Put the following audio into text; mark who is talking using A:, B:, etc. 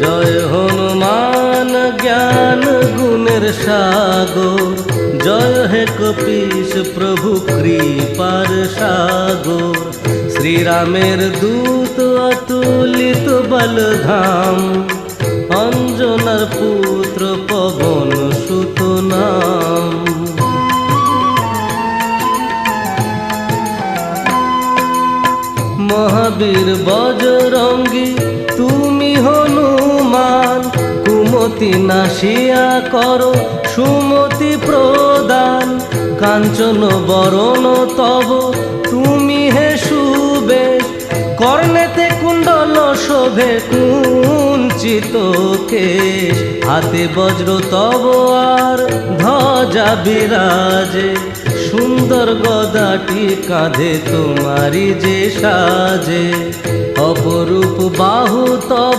A: জয় হনুমান জ্ঞান গুণের সাগর, জয় হে কপীশ প্রভু কৃপার সাগর। শ্রীরামের দূত অতুলিত বলধাম, অঞ্জনার পুত্র পবন সুত নাম। মহাবীর বজরঙ্গী তুমি হনুমান, কুমতি নাশিয়া করো সুমতি প্রদান। কাঞ্চন বরণ তব তুমি হে সুবেশ, কর্ণেতে কুণ্ডল শোভে কুঞ্চিত কেশ। হাতে বজ্র তব আর ধ্বজা বিরাজে, সুন্দর গদাটি কাঁধে তোমারি যে সাজে। অপরূপ বাহু তব